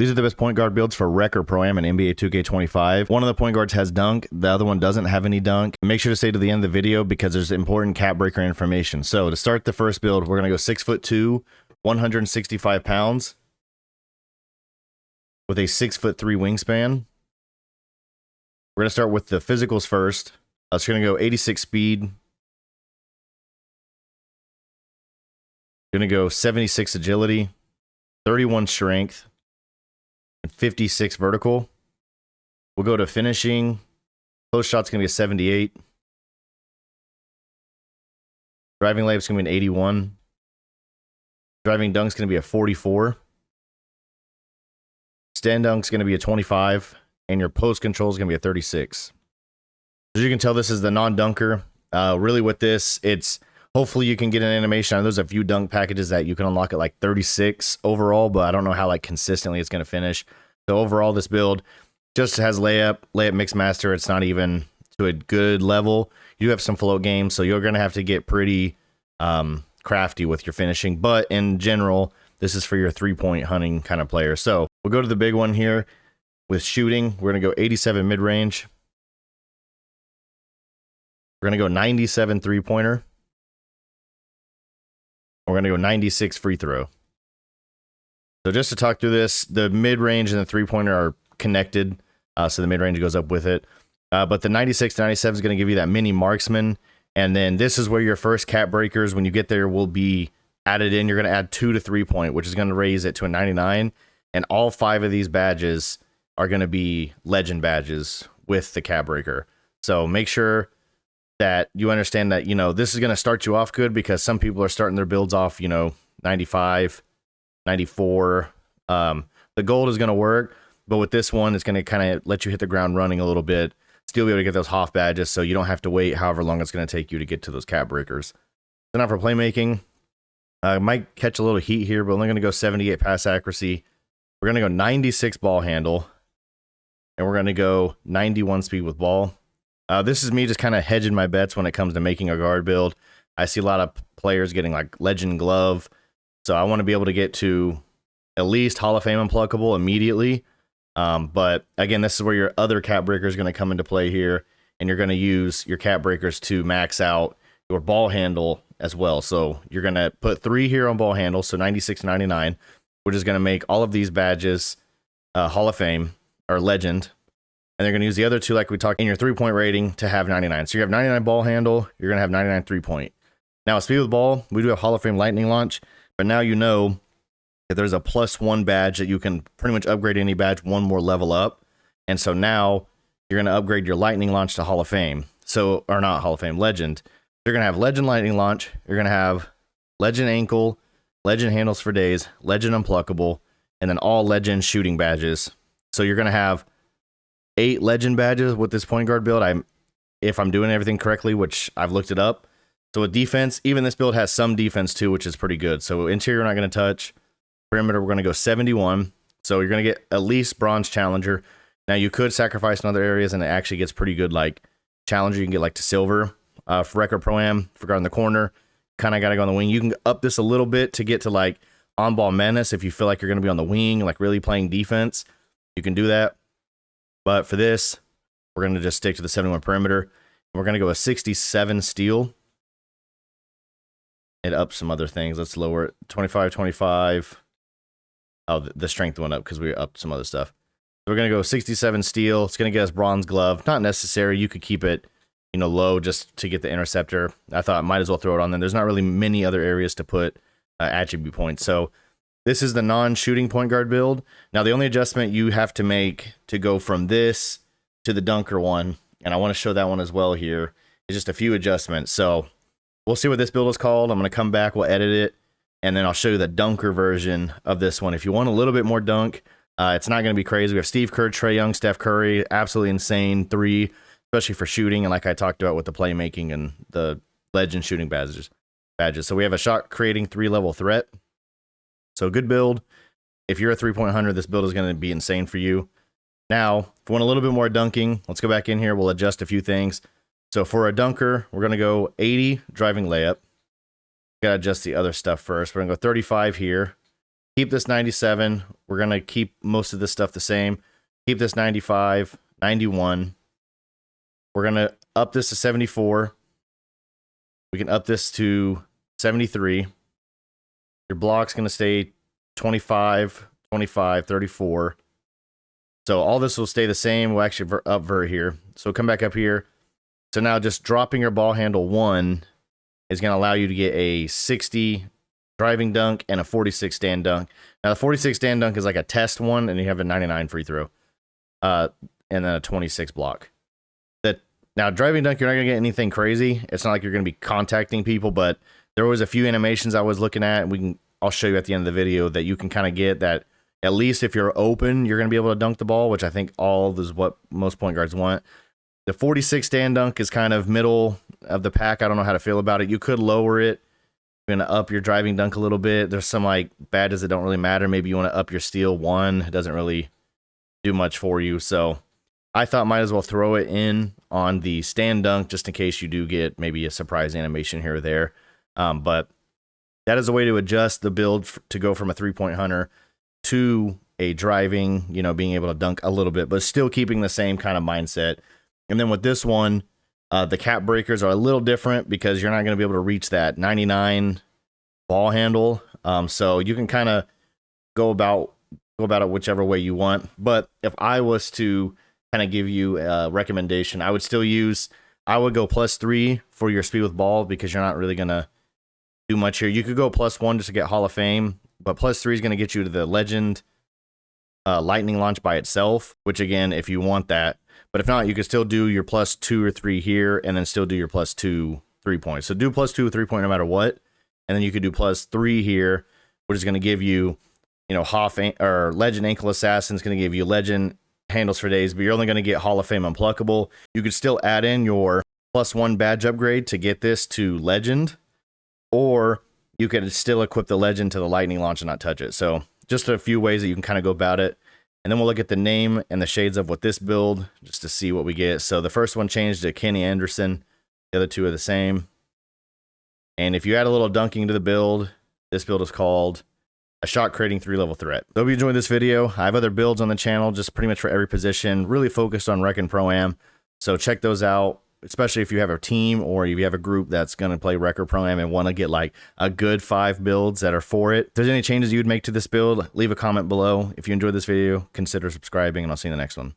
These are the best point guard builds for Rec or Pro-Am in NBA 2K25. One of the point guards has dunk, the other one doesn't have any dunk. Make sure to stay to the end of the video because there's important cap breaker information. So to start the first build, we're going to go 6'2", 165 pounds with a 6'3" wingspan. We're going to start with the physicals first. It's going to go 86 speed. Going to go 76 agility, 31 strength, and 56 vertical. We'll go to finishing. Close shot's going to be a 78. Driving layup's going to be an 81. Driving dunk's going to be a 44. Stand dunk's going to be a 25. And your post control is going to be a 36. As you can tell, this is the non-dunker. Really with this, it's hopefully you can get an animation. I know there's a few dunk packages that you can unlock at like 36 overall, but I don't know how like consistently it's going to finish. So overall, this build just has layup mix master. It's not even to a good level. You have some float games, so you're going to have to get pretty crafty with your finishing. But in general, this is for your 3-point hunting kind of player. So we'll go to the big one here with shooting. We're going to go 87 mid-range. We're going to go 97 3-pointer. We're going to go 96 free throw. So just to talk through this, the mid-range and the 3-pointer are connected, so the mid-range goes up with it. But the 96 to 97 is going to give you that mini marksman. And then this is where your first cap breakers, when you get there, will be added in. You're going to add 2 to 3-point, which is going to raise it to a 99. And all 5 of these badges are going to be legend badges with the cap breaker. So make sure that you understand that, you know, this is going to start you off good because some people are starting their builds off, you know, 95, 94. The gold is going to work, but with this one, it's going to kind of let you hit the ground running a little bit, still be able to get those Hoff badges, so you don't have to wait however long it's going to take you to get to those cap breakers. So now for playmaking, I might catch a little heat here, but I'm only going to go 78 pass accuracy. We're going to go 96 ball handle, and we're going to go 91 speed with ball. This is me just kind of hedging my bets when it comes to making a guard build. I see a lot of players getting like legend glove, so I want to be able to get to at least Hall of Fame Unpluckable immediately. But again, this is where your other cap breaker is going to come into play here, and you're going to use your cap breakers to max out your ball handle as well. So you're going to put 3 here on ball handle, so 96, 99, which is going to make all of these badges Hall of Fame or legend. And they're going to use the other 2, like we talked, in your 3-point rating to have 99. So you have 99 ball handle, you're going to have 99 3-point. Now, speed with ball, we do have Hall of Fame lightning launch, but now you know that there's a +1 badge that you can pretty much upgrade any badge 1 more level up. And so now you're going to upgrade your lightning launch to Hall of Fame. So, or not Hall of Fame, legend. You're going to have legend lightning launch, you're going to have legend ankle, legend handles for days, legend unpluckable, and then all legend shooting badges. So you're going to have 8 legend badges with this point guard build. If I'm doing everything correctly, which I've looked it up. So with defense, even this build has some defense too, which is pretty good. So interior, we're not going to touch. Perimeter, we're going to go 71. So you're going to get at least bronze challenger. Now you could sacrifice in other areas, and it actually gets pretty good. Like challenger, you can get like to silver. For Rec or Pro-Am, for guarding the corner, kind of got to go on the wing. You can up this a little bit to get to like on-ball menace if you feel like you're going to be on the wing, like really playing defense. You can do that. But for this, we're going to just stick to the 71 perimeter. We're going to go a 67 steal. It ups some other things. Let's lower it. 25, 25. Oh, the strength went up because we upped some other stuff. So we're going to go 67 steal. It's going to get us bronze glove. Not necessary. You could keep it, you know, low just to get the interceptor. I thought I might as well throw it on there. There's not really many other areas to put attribute points. So this is the non-shooting point guard build. Now, the only adjustment you have to make to go from this to the dunker one, and I want to show that one as well here, is just a few adjustments. So we'll see what this build is called. I'm going to come back, we'll edit it, and then I'll show you the dunker version of this one. If you want a little bit more dunk, it's not going to be crazy. We have Steve Kerr, Trae Young, Steph Curry, absolutely insane 3, especially for shooting, and like I talked about with the playmaking and the legend shooting badges. So we have a shot creating 3-level threat. So good build. If you're a 3-point hunter, this build is going to be insane for you. Now, if you want a little bit more dunking, let's go back in here. We'll adjust a few things. So for a dunker, we're going to go 80 driving layup. Got to adjust the other stuff first. We're going to go 35 here. Keep this 97. We're we're going to keep most of this stuff the same. Keep this 95, 91. We're going to up this to 74. We can up this to 73. Your block's going to stay 25, 25, 34. So all this will stay the same. We'll actually upvert here. So come back up here. So now just dropping your ball handle 1 is going to allow you to get a 60 driving dunk and a 46 stand dunk. Now the 46 stand dunk is like a test one, and you have a 99 free throw. And then a 26 block. Now driving dunk, you're not going to get anything crazy. It's not like you're going to be contacting people, but there was a few animations I was looking at, and I'll show you at the end of the video that you can kind of get that. At least if you're open, you're going to be able to dunk the ball, which I think all is what most point guards want. The 46 stand dunk is kind of middle of the pack. I don't know how to feel about it. You could lower it. You're going to up your driving dunk a little bit. There's some like badges that don't really matter. Maybe you want to up your steal 1. It doesn't really do much for you. So I thought might as well throw it in on the stand dunk just in case you do get maybe a surprise animation here or there. But that is a way to adjust the build to go from a 3-point hunter to a driving, being able to dunk a little bit, but still keeping the same kind of mindset. And then with this one, the cap breakers are a little different because you're not going to be able to reach that 99 ball handle. So you can kind of go about it whichever way you want. But if I was to kind of give you a recommendation, I would go +3 for your speed with ball because you're not really going to do much here. You could go +1 just to get Hall of Fame, but +3 is going to get you to the legend lightning launch by itself, which again, if you want that. But if not, you can still do your +2 or 3 here and then still do your +2 3-point. So do +2 or 3-point no matter what. And then you could do +3 here, which is going to give you, Legend Ankle Assassin is going to give you Legend Handles for Days, but you're only going to get Hall of Fame Unpluckable. You could still add in your +1 badge upgrade to get this to Legend, or you could still equip the Legend to the lightning launch and not touch it. So just a few ways that you can kind of go about it. And then we'll look at the name and the shades of what this build, just to see what we get. So the first one changed to Kenny Anderson. The other two are the same. And if you add a little dunking to the build, this build is called a shot creating 3-level threat. Hope you enjoyed this video. I have other builds on the channel, just pretty much for every position, really focused on Rec and Pro-Am. So check those out, especially if you have a team or if you have a group that's going to play Rec or Pro-Am and want to get like a good 5 builds that are for it. If there's any changes you would make to this build, leave a comment below. If you enjoyed this video, consider subscribing, and I'll see you in the next one.